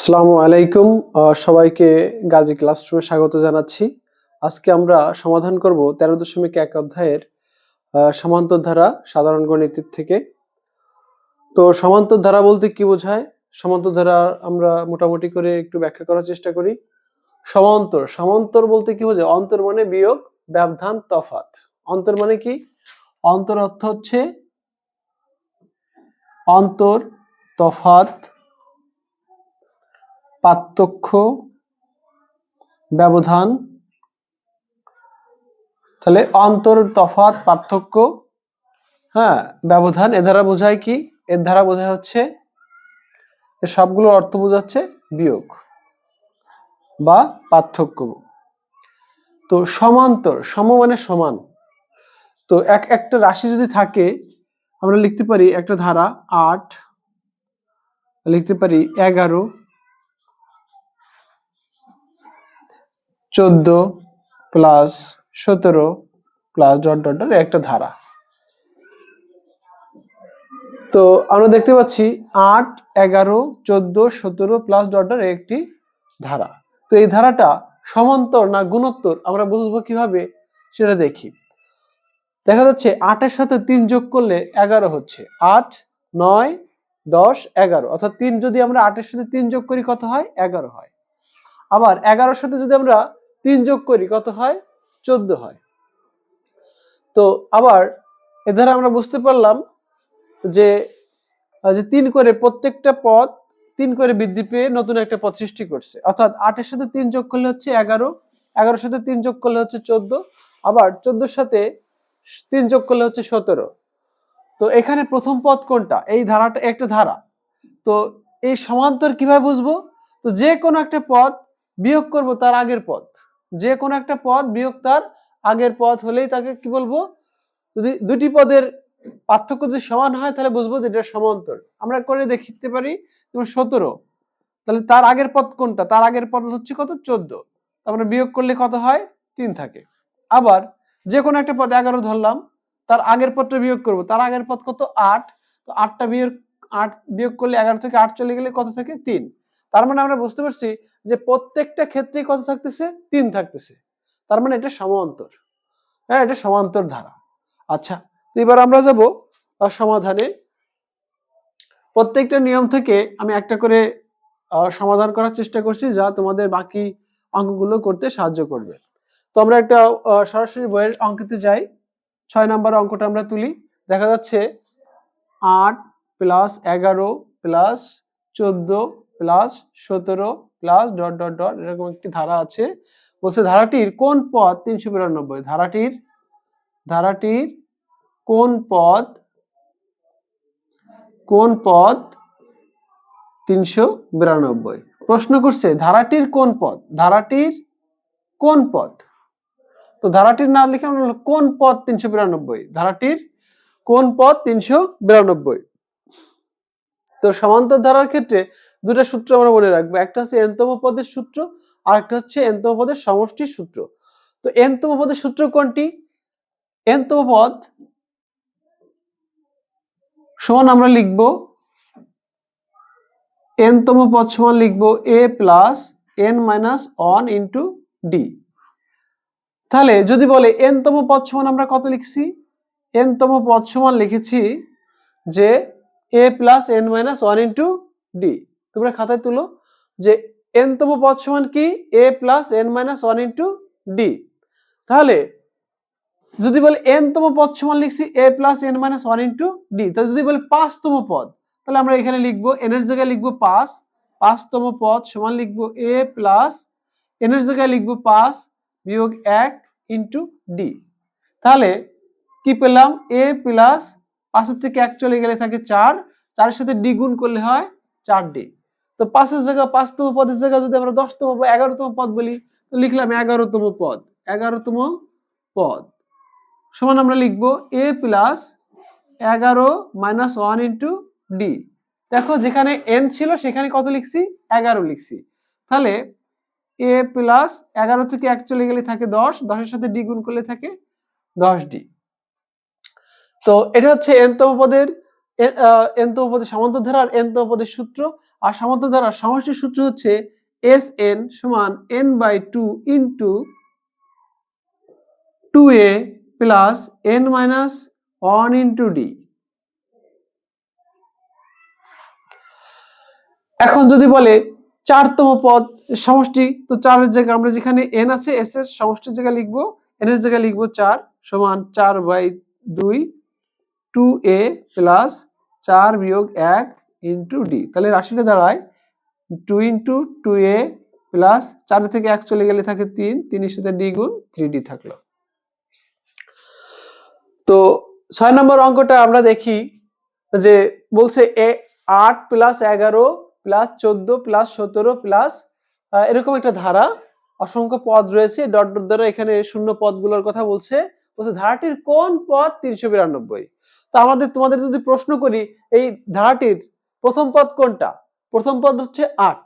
আসসালামু আলাইকুম। সবাইকে গাজী ক্লাসরুমে স্বাগত জানাচ্ছি। আজকে আমরা সমাধান করব 13.1 অধ্যায়ের সমান্তর ধারা সাধারণ গণিতের থেকে। তো সমান্তর ধারা বলতে কি বোঝায়? সমান্তর ধারা আমরা মোটামুটি করে একটু ব্যাখ্যা করার চেষ্টা করি। সমান্তর বলতে কি বোঝায়? অন্তর মানে বিয়োগ, ব্যবধান, তফাৎ। অন্তর মানে কি? অন্তর অর্থ হচ্ছে অন্তর, তফাৎ, পার্থক্য, ব্যবধান। তাহলে অন্তর, তফাৎ, পার্থক্য, ব্যবধান। এর দ্বারা বোঝায় কি? এর দ্বারা বোঝায় হচ্ছে সবগুলো অর্থ বোঝাচ্ছে বিয়োগ বা পার্থক্য। তো সমান্তর, সম মানে সমান। তো একটা রাশি যদি থাকে, আমরা লিখতে পারি একটা ধারা 8, লিখতে পারি 11, 14 plus 17 plus dot dot dot একটা ধারা। তো আমরা দেখতে পাচ্ছি 8, 11, 14, 17 প্লাস ডট ডট একটি ধারা। তো এই ধারাটা সমান্তর না গুণোত্তর আমরা বুঝবো কিভাবে সেটা দেখি। দেখা যাচ্ছে 8 এর সাথে 3 যোগ করলে 11 হচ্ছে। 8, 9, 10, 11 অর্থাৎ 3 যদি আমরা 8 এর সাথে 3 যোগ করি কত হয়? 11 হয়। আবার 11 এর সাথে যদি আমরা 3 যোগ করি কত হয়? 14 হয়। তো আবার এ দ্বারা আমরা বুঝতে পারলাম যে 3 করে প্রত্যেকটা পদ 3 করে বৃদ্ধি পেয়ে নতুন একটা পদ সৃষ্টি করছে। অর্থাৎ 8 এর সাথে 3 যোগ করলে হচ্ছে 11, 11 এর সাথে 3 যোগ করলে হচ্ছে 14, আবার 14 এর সাথে 3 যোগ করলে হচ্ছে 17। তো এখানে প্রথম পদ কোনটা? এই ধারাটা একটা ধারা। তো এই সমান্তর কিভাবে বুঝবো? তো যে কোনো একটা পদ বিয়োগ করব তার আগের পদ। যে কোনো একটা পদ বিয়োগ তার আগের পদ হলেই তাকে কি বলবো? যদি দুটি পদের পার্থক্য যদি সমান হয় তাহলে বুঝবো যে এটা সমান্তর। আমরা করে দেখতে পারি যেমন 17, তাহলে তার আগের পদ কোনটা? তার আগের পদ হচ্ছে কত? 14। তারপরে বিয়োগ করলে কত হয়? 3 থাকে। আবার যে কোনো একটা পদ 11 ধরলাম, তার আগের পদটা বিয়োগ করব, তার আগের পদ কত? 8। তো 8টা বিয়োগ করলে 11 থেকে 8 চলে গেলে কত থাকে? 3। তার মানে আমরা বুঝতে পারছি যে প্রত্যেকটা ক্ষেত্রে কত থাকতেছে? 3 থাকতেছে। তার মানে এটা সমান্তর। এটা সমান্তর ধারা। আচ্ছা, এবার আমরা যাব সমাধানে। প্রত্যেকটা নিয়ম থেকে আমি একটা করে সমাধান করার চেষ্টা করছি, যা তোমাদের বাকি অঙ্কগুলো করতে সাহায্য করবে। তো আমরা একটা সরাসরি বইয়ের অঙ্কতে যাই। 6 নম্বর অঙ্কটা আমরা তুলি। দেখা যাচ্ছে 8 plus 11 plus 14 plus 17 plus dot dot dot এরকম একটি ধারা আছে। বলছে ধারাটির কোন পদ 392? ধারাটির কোন পদ 392? প্রশ্ন করছে ধারাটির কোন পদ? ধারাটির কোন পদ? তো ধারাটির না লিখে আমরা কোন পদ 392? ধারাটির কোন পদ 392? তো সমান্তর ধারার ক্ষেত্রে দুটো সূত্র আমরা মনে রাখবো। একটা হচ্ছে n-তম পদের সূত্র, আর একটা হচ্ছে n-তম পদের সমষ্টির সূত্র। তো n-তম পদের সূত্র কোনটি? n-তম পদ সমান আমরা লিখবো n-তম পদ সমান লিখবো a plus n minus 1 into d। তাহলে যদি বলে n-তম পদ সমান আমরা কত লিখছি? n-তম পদ সমান লিখেছি যে a plus n minus 1 into d। তোমরা খাতায় তুলো যে n-তম পদ সমান কি? a plus n minus 1 into d। তাহলে যদি বলে n-তম পদ সমান লিখছি a plus n minus 1 into d। তাহলে যদি বলে 5-তম পদ, তাহলে আমরা এখানে লিখবো n এর জায়গায় লিখবো 5, 5-তম পদ সমান লিখবো a প্লাস n এর জায়গায় লিখবো 5 বিয়োগ 1 ইন্টু d। তাহলে কি পেলাম? a প্লাস 5 থেকে 1 চলে গেলে থাকে 4, 4 এর সাথে d গুণ করলে হয় 4d। তো 5 এর জায়গায় 5-তম পদের জায়গায় যদি আমরা 10-তম বা 11-তম পদ বলি, তো লিখলাম 11-তম পদ। 11-তম পদ সমান আমরা লিখবো a plus 11 minus 1 into d। দেখো যেখানে n ছিল সেখানে কত লিখছি? 11 লিখছি। তাহলে a প্লাস 11 থেকে 1 চলে গেলে থাকে 10, 10 এর সাথে d গুণ করলে থাকে 10d। তো এটা হচ্ছে n-তম পদের nতম পদের সমান্তর ধারা আর nতম পদের সূত্র। আর সমান্তর ধারার সমষ্টির সূত্র হচ্ছে Sn সমান n/2 into 2a plus n-1 into d। এখন যদি বলে 4তম পদ সমষ্টি, তো 4 এর জায়গায় আমরা যেখানে n আছে s এর সমষ্টির জায়গায় লিখবো, n এর জায়গায় লিখবো 4 সমান 4/2 2a প্লাস 4 বিয়োগ 1 ইন্টু d। তাহলে রাশিটা দাঁড়ায় 2 ইন্টু 2a প্লাস 4 থেকে 1 চলে গেলে থাকে 3, 3 এর সাথে d গুণ 3d থাকলো। তো 6 নম্বর অঙ্কটা আমরা দেখি যে বলছে 8 প্লাস 11 প্লাস 14 প্লাস 17 প্লাস এরকম একটা ধারা, অসংখ্য পদ রয়েছে, ডট ডট দ্বারা এখানে শূন্য পদগুলোর কথা বলছে। ধারাটির কোন পদ 392? তো তোমাদের যদি প্রশ্ন করি এই ধারাটির প্রথম পদ কোনটা? প্রথম পদ হচ্ছে 8,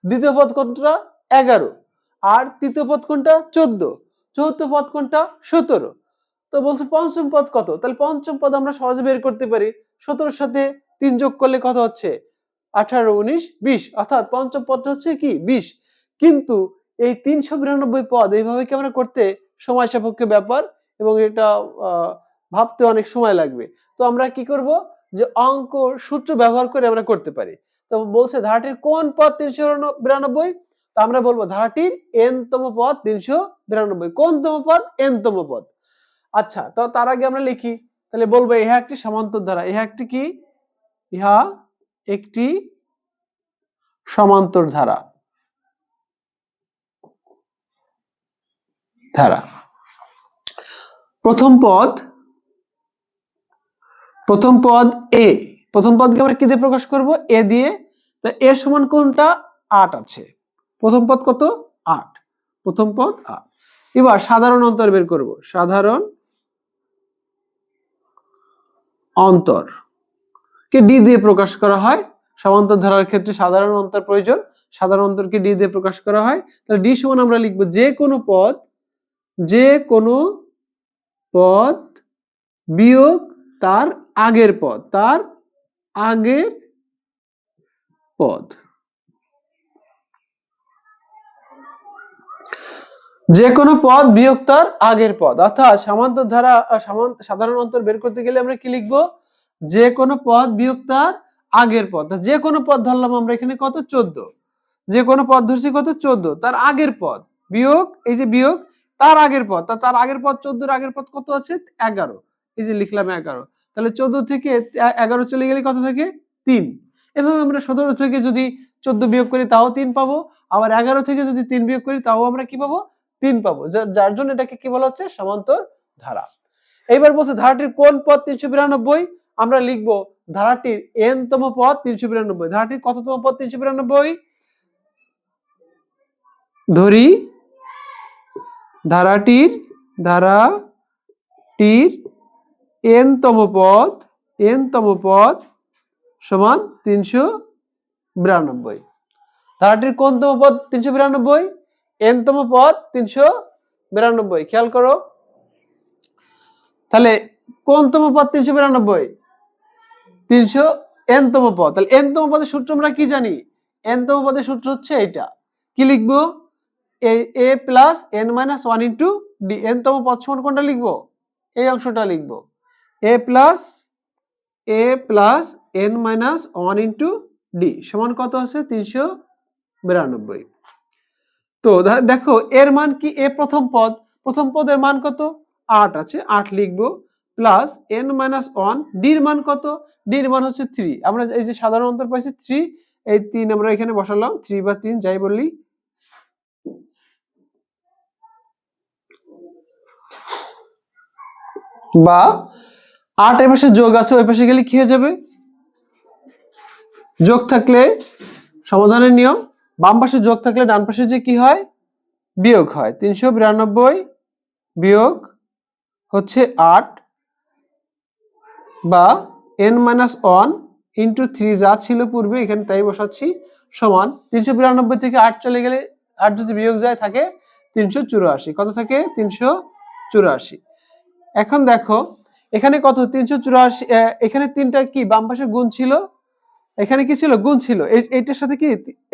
দ্বিতীয় পদ কোনটা 11, আর তৃতীয় পদ কোনটা 14, চতুর্থ পদ কোনটা 17। তো বলছে পঞ্চম পদ কত? তাহলে পঞ্চম পদ আমরা সহজে বের করতে পারি। 17 সাথে 3 যোগ করলে কত হচ্ছে? 18, 19, 20, অর্থাৎ পঞ্চম পদটা হচ্ছে কি 20। কিন্তু এই 392 পদ এইভাবে কি আমরা করতে সময় সাপেক্ষ ব্যাপার, এবং এটা ভাবতে অনেক সময় লাগবে। তো আমরা কি করব, যে অঙ্ক সূত্র ব্যবহার করে আমরা করতে পারি। তো বলছে ধারাটির কোন পদ 392? তো আমরা বলবো ধারাটির n-তম পদ 392। কোনতম পদ? n-তম পদ। আচ্ছা, তো তার আগে আমরা লিখি, তাহলে বলবো ইহা একটি সমান্তর ধারা। ইহা একটি কি? ইহা একটি সমান্তর ধারা। প্রথম পদ a, প্রথম পদকে আমরা কি দিয়ে প্রকাশ করব? a দিয়ে। তা a সমান কোনটা? 8 আছে। প্রথম পদ কত? 8। প্রথম পদ 8। এবার সাধারণ অন্তর বের করব। সাধারণ অন্তর কে d দিয়ে প্রকাশ করা হয়। সমান্তর ধারার ক্ষেত্রে সাধারণ অন্তর প্রয়োজন। সাধারণ অন্তরকে d দিয়ে প্রকাশ করা হয়। তাহলে d সমান আমরা লিখব যে কোনো পদ বিয়োগ তার আগের পদ, যে কোনো পদ বিয়োগ তার আগের পদ। অর্থাৎ সমান্তর ধারা সাধারণ অন্তর বের করতে গেলে আমরা কি লিখবো? যে কোনো পদ বিয়োগ তার আগের পদ। যে কোনো পদ ধরলাম আমরা এখানে কত? 14। যে কোনো পদ ধরছি কত? 14, তার আগের পদ বিয়োগ, এই যে বিয়োগ তার আগের পদ, তার আগের পদ 14 এর আগের পদ কত আছে? 11। এই যে লিখলাম 11। তাহলে 14 থেকে 11 চলে গেলে কত থাকে? 3। এভাবে আমরা 17 থেকে যদি 14 বিয়োগ করি তাও 3 পাবো, আবার 11 থেকে যদি 3 বিয়োগ করি তাও আমরা কি পাবো? 3 পাবো। যার জন্য এটাকে কি বলা হচ্ছে? সমান্তর ধারা। এইবার বলছে ধারাটির কোন পদ 392? আমরা লিখবো ধারাটির n-তম পদ 392। ধারাটির কততম পদ 392? ধরি ধারাটির n-তম পদ সমান 392। ধারাটির কোনতম পদ 392? n-তম পদ 392। খেয়াল করো, তাহলে কোনতম পদ 392? 300 n-তম পদ। তাহলে n-তম পদের সূত্র আমরা কি জানি? n-তম পদের সূত্র হচ্ছে এটা। কি লিখবো? a plus n-1 into d। n-তম পদ সমান কোনটা লিখবো? এই অংশটা লিখবো, a plus n-1 into d সমান কত আছে? 392। তো দেখো এর মান কি? a প্রথম পদের মান কত? 8 আছে, 8 লিখবো, প্লাস n-1 d এর মান কত? d এর মান হচ্ছে 3। আমরা এই যে সাধারণ অন্তর পাইছি 3, এই 3 আমরা এখানে বসালাম, 3 বা 3 যাই বললি। বা 8 এর পাশে যোগ আছে, ওই পাশে গেলে কি হয়ে যাবে? যোগ থাকলে সমাধানের নিয়ম, বাম পাশে যোগ থাকলে ডান পাশে যে কি হয়? বিয়োগ হয়। 392 বিয়োগ হচ্ছে 8 বা n-1 ইন্টু 3 যা ছিল পূর্বে এখানে তাই বসাচ্ছি, সমান 392 থেকে 8 চলে গেলে, 8 যদি বিয়োগ যায় থাকে 384। কত থাকে? 384। এখন দেখো এখানে কত 384, এখানে তিনটা কি বাম পাশে গুণ ছিল, এখানে কি ছিল গুণ ছিল, এইটার সাথে কি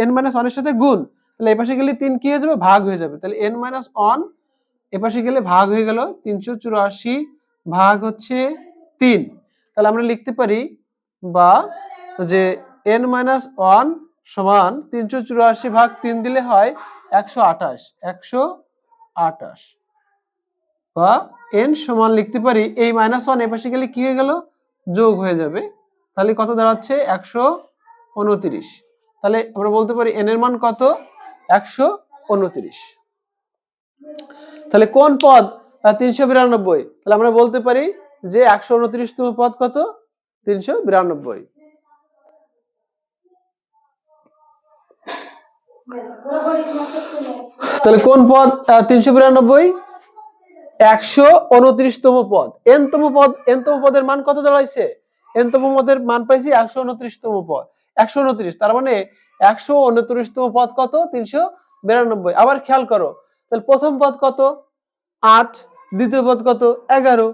n-1 এর সাথে গুণ, তাহলে এই পাশে গেলে 3 কি হয়ে যাবে ভাগ হয়ে যাবে, তাহলে n-1 এই পাশে গেলে ভাগ হয়ে গেল, 384 ভাগ হচ্ছে 3, তাহলে আমরা লিখতে পারি বা যে n-1 সমান 384 ভাগ 3 দিলে হয় 128 বা n সমান লিখতে পারি এই -1 এই পাশে গেলে কি হয়ে গেল যোগ হয়ে যাবে, তাহলে কত দাঁড়াচ্ছে 129, তাহলে আমরা বলতে পারি n এর মান কত 129। তাহলে কোন পদ 392, তাহলে আমরা বলতে পারি যে 129তম পদ কত 392। তাহলে কোন পদ 392, 129তম পদ, n-তম পদের মান কত দাঁড়াইছে, n-তম পদের মান পাইছি 129তম পদ 129, তার মানে 129তম পদ কত 392। আবার খেয়াল করো, তাহলে প্রথম পদ কত 8, দ্বিতীয় পদ কত 11,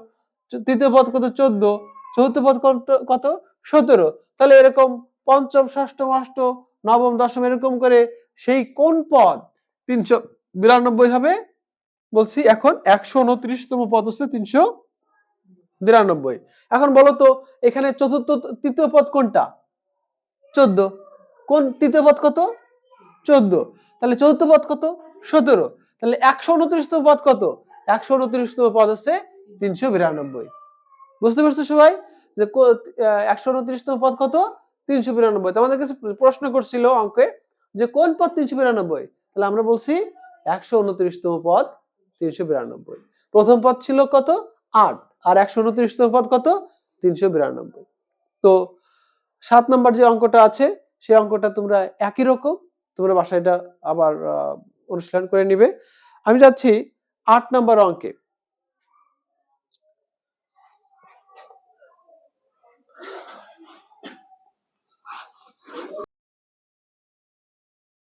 তৃতীয় পদ কত 14, চতুর্থ পদ কত 17, তাহলে এরকম পঞ্চম, ষষ্ঠম, অষ্টম, নবম, দশম এরকম করে সেই কোন পদ 392 হবে বলছি, এখন 129তম পদ হচ্ছে 392। এখন বলো তো এখানে তৃতীয় পদ কোনটা 14, কোন তৃতীয় পদ কত 14, তাহলে চতুর্থ পদ কত 17, তাহলে 129তম পদ কত 129তম পদ হচ্ছে 392। বুঝতে পারছো সবাই যে 129তম পদ কত 392। তোমাদের কাছে প্রশ্ন করছিল অঙ্কে যে কোন পদ 392, তাহলে আমরা বলছি 129তম পদ 392। প্রথম পদ ছিল কত 8 আর 129তম পদ কত 392। তো 7 নম্বর যে অঙ্কটা আছে সেই অঙ্কটা তোমরা একই রকম তোমরা বাসায় এটা আবার অনুশীলন করে নিবে। আমি যাচ্ছি 8 নম্বর অঙ্কে।